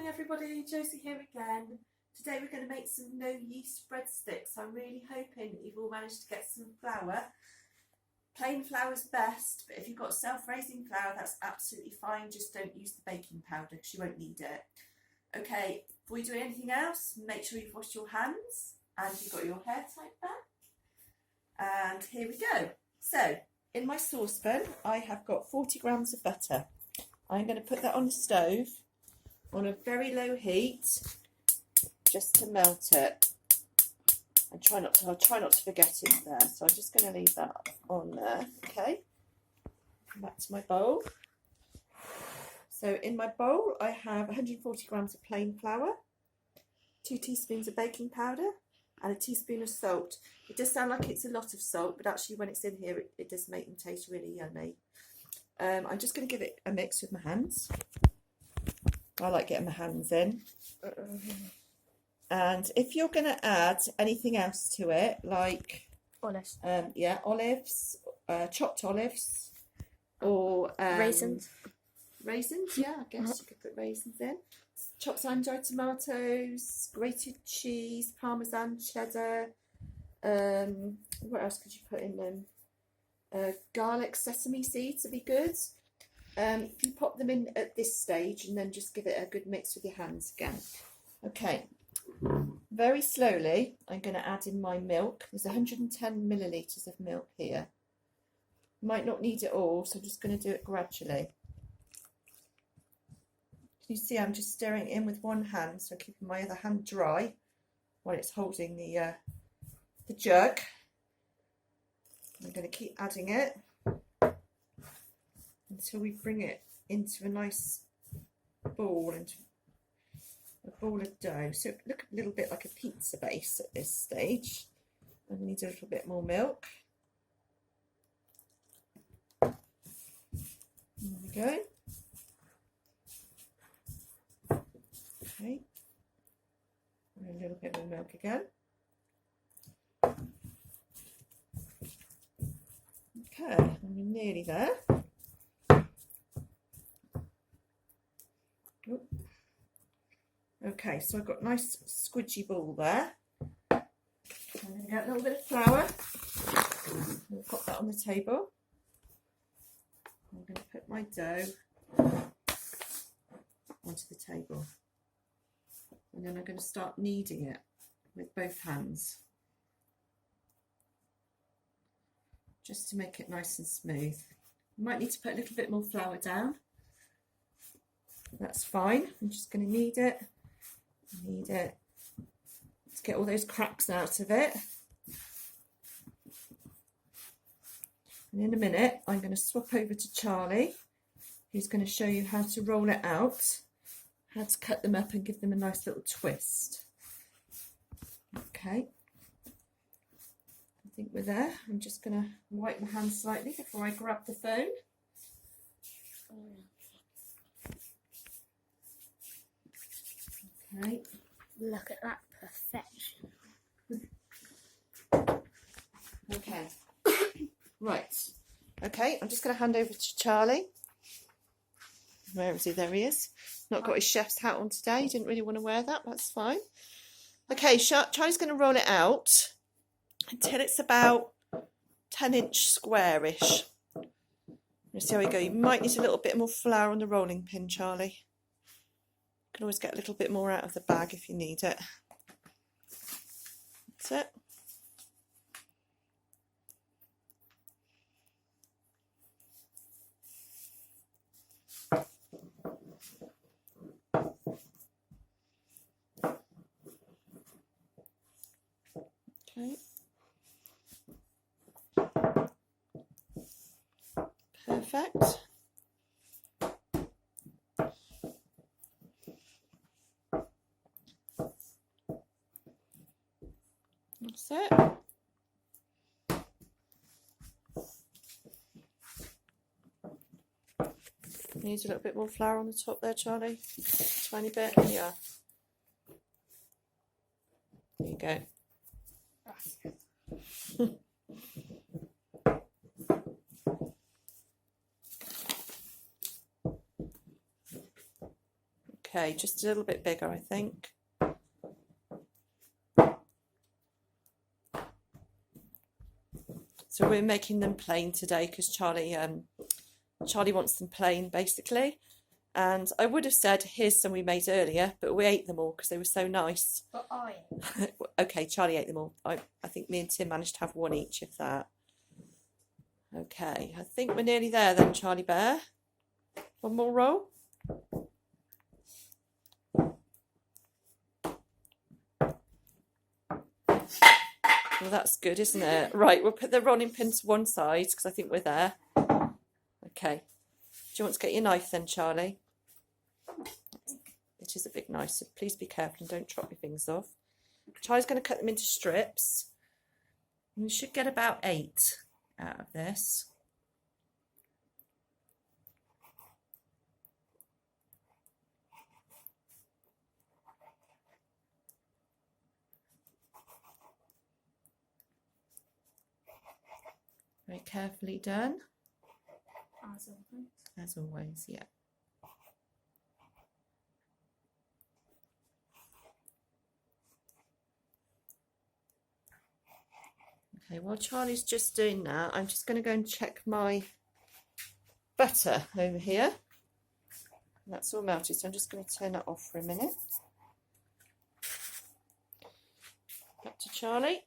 everybody, Josie here again. Today we're going to make some no yeast breadsticks. I'm really hoping that you've all managed to get some flour. Plain flour is best, but if you've got self-raising flour, that's absolutely fine. Just don't use the baking powder because you won't need it. Okay, before you do anything else, make sure you've washed your hands and you've got your hair tied back. And here we go. So, in my saucepan, I have got 40 grams of butter. I'm going to put that on the stove on a very low heat, just to melt it. I'll try not to forget it there. So I'm just going to leave that on there. Okay. Come back to my bowl. So in my bowl, I have 140 grams of plain flour, 2 teaspoons of baking powder, and a teaspoon of salt. It does sound like it's a lot of salt, but actually when it's in here, it does make them taste really yummy. I'm just going to give it a mix with my hands. I like getting my hands in. And if you're going to add anything else to it, like olives, chopped olives, or raisins, yeah, I guess you could put raisins in. Chopped sun-dried tomatoes, grated cheese, parmesan, cheddar. What else could you put in them? Garlic, sesame seeds would be good. If you pop them in at this stage and then just give it a good mix with your hands again. Okay, very slowly I'm going to add in my milk. There's 110 millilitres of milk here. Might not need it all, so I'm just going to do it gradually. You see I'm just stirring it in with one hand, so I'm keeping my other hand dry while it's holding the jug. I'm going to keep adding it until we bring it into a nice ball, into a ball of dough. So it look a little bit like a pizza base at this stage. I need a little bit more milk. There we go. Okay. And a little bit more milk again. Okay, we're nearly there. Okay, so I've got a nice squidgy ball there. I'm going to get a little bit of flour. We'll pop that on the table. I'm going to put my dough onto the table. And then I'm going to start kneading it with both hands, just to make it nice and smooth. You might need to put a little bit more flour down. That's fine. I'm just going to knead it. Let's get all those cracks out of it. And in a minute, I'm going to swap over to Charlie, who's going to show you how to roll it out, how to cut them up and give them a nice little twist. Okay. I think we're there. I'm just going to wipe my hands slightly before I grab the phone. Okay. Look at that perfection. Okay. Right. Okay, I'm just going to hand over to Charlie. Where is he? There he is. Not got his chef's hat on today. He didn't really want to wear that. That's fine. Okay, Charlie's going to roll it out until it's about 10-inch square-ish. Let's see how we go. You might need a little bit more flour on the rolling pin, Charlie. You can always get a little bit more out of the bag if you need it. That's it. Okay. Perfect. That's it. Needs a little bit more flour on the top there, Charlie. Tiny bit. Yeah. There you go. Okay, just a little bit bigger, I think. So we're making them plain today because Charlie wants them plain, basically. And I would have said, here's some we made earlier, but we ate them all because they were so nice. But I Okay, Charlie ate them all. I think me and Tim managed to have one each, if that. Okay, I think we're nearly there then, Charlie Bear. One more roll. Well, that's good, isn't it? Right, we'll put the rolling pin to one side because I think we're there. Okay. Do you want to get your knife then, Charlie? It is a big knife, so please be careful and don't chop your fingers off. Charlie's going to cut them into strips. And you should get about 8 out of this. Very carefully done. as always. As always, yeah. Okay, while Charlie's just doing that, I'm just going to go and check my butter over here. That's all melted, so I'm just going to turn that off for a minute. Back to Charlie.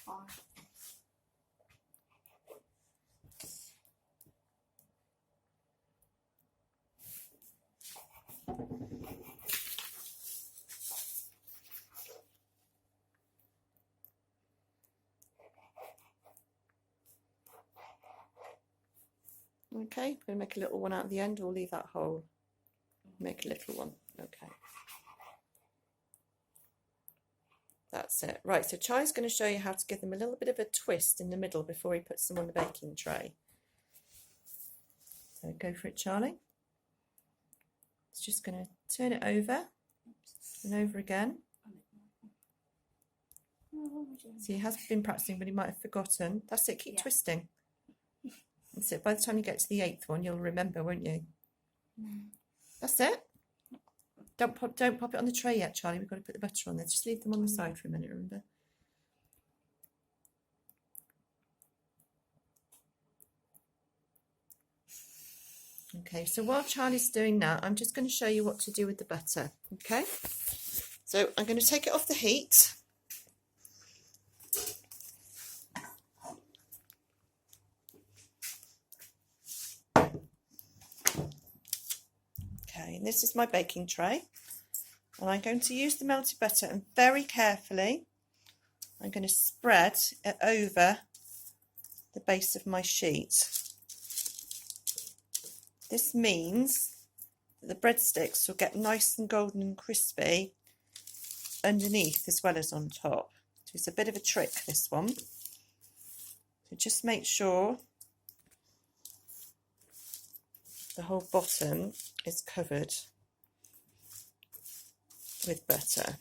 Fine. Okay, I'm going to make a little one out of the end, or leave that whole. Make a little one. Okay. That's it. Right, so Charlie's going to show you how to give them a little bit of a twist in the middle before he puts them on the baking tray. So go for it, Charlie. It's just going to turn it over and over again. See, he has been practicing, but he might have forgotten. That's it, keep twisting. That's it. By the time you get to the 8th one, you'll remember, won't you? That's it. Don't pop it on the tray yet, Charlie. We've got to put the butter on there. Just leave them on the side for a minute, remember? Okay, so while Charlie's doing that, I'm just going to show you what to do with the butter. Okay, so I'm going to take it off the heat. Okay, and this is my baking tray. And I'm going to use the melted butter, and very carefully I'm going to spread it over the base of my sheet. This means that the breadsticks will get nice and golden and crispy underneath as well as on top. So it's a bit of a trick, this one. So just make sure the whole bottom is covered with butter.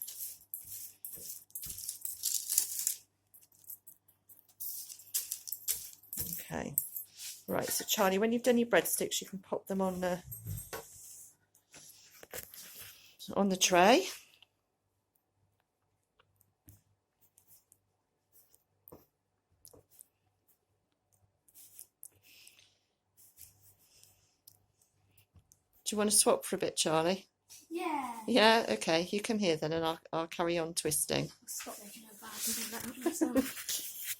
Okay, right, so Charlie, when you've done your breadsticks, you can pop them on the tray. Do you want to swap for a bit, Charlie? Yeah. Yeah, okay, you come here then, and I'll carry on twisting. I'll stop making a bag and do that myself.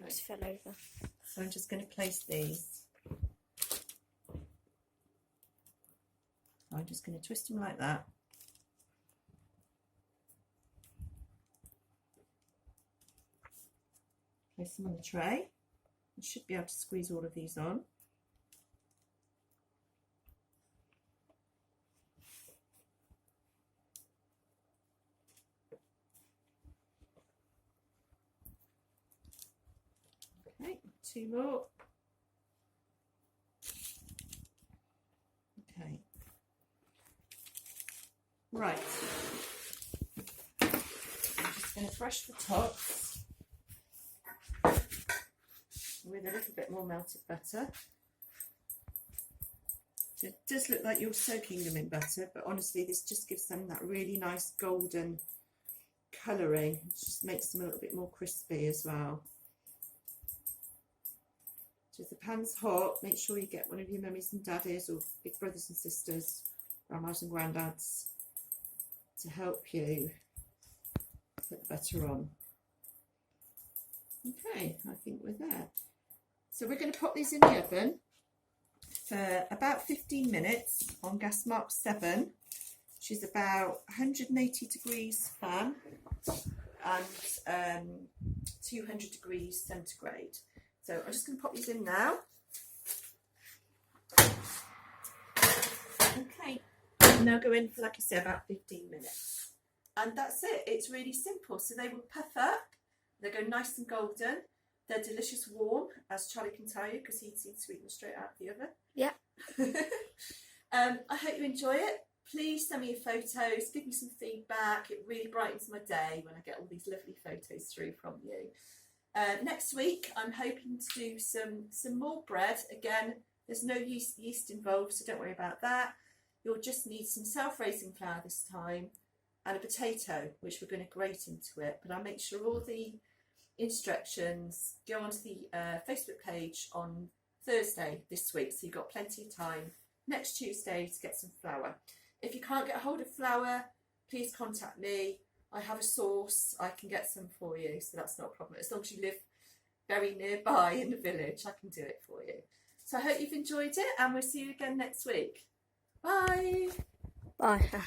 Just fell over. So I'm just going to place these. I'm just going to twist them like that. Place them on the tray. I should be able to squeeze all of these on. Okay, 2 more. Okay. Right. I'm just going to brush the tops with a little bit more melted butter. So it does look like you're soaking them in butter, but honestly this just gives them that really nice golden colouring. It just makes them a little bit more crispy as well. So if the pan's hot, make sure you get one of your mummies and daddies or big brothers and sisters, grandmas and granddads, to help you put the butter on. Okay, I think we're there. So we're going to pop these in the oven for about 15 minutes on gas mark 7, which is about 180 degrees fan and 200 degrees centigrade. So I'm just going to pop these in now. Okay, and they'll go in for, like I said, about 15 minutes. And that's it, it's really simple. So they will puff up, they go nice and golden. They're delicious warm, as Charlie can tell you, because he'd seen sweet them straight out of the oven. Yeah. I hope you enjoy it. Please send me your photos, give me some feedback. It really brightens my day when I get all these lovely photos through from you. Next week, I'm hoping to do some more bread. Again, there's no yeast involved, so don't worry about that. You'll just need some self-raising flour this time and a potato, which we're going to grate into it. But I'll make sure all the instructions go onto the Facebook page on Thursday this week, so you've got plenty of time next Tuesday to get some flour. If you can't get a hold of flour, please contact me. I have a source, I can get some for you, so that's not a problem. As long as you live very nearby in the village, I can do it for you. So I hope you've enjoyed it, and we'll see you again next week. Bye. Bye.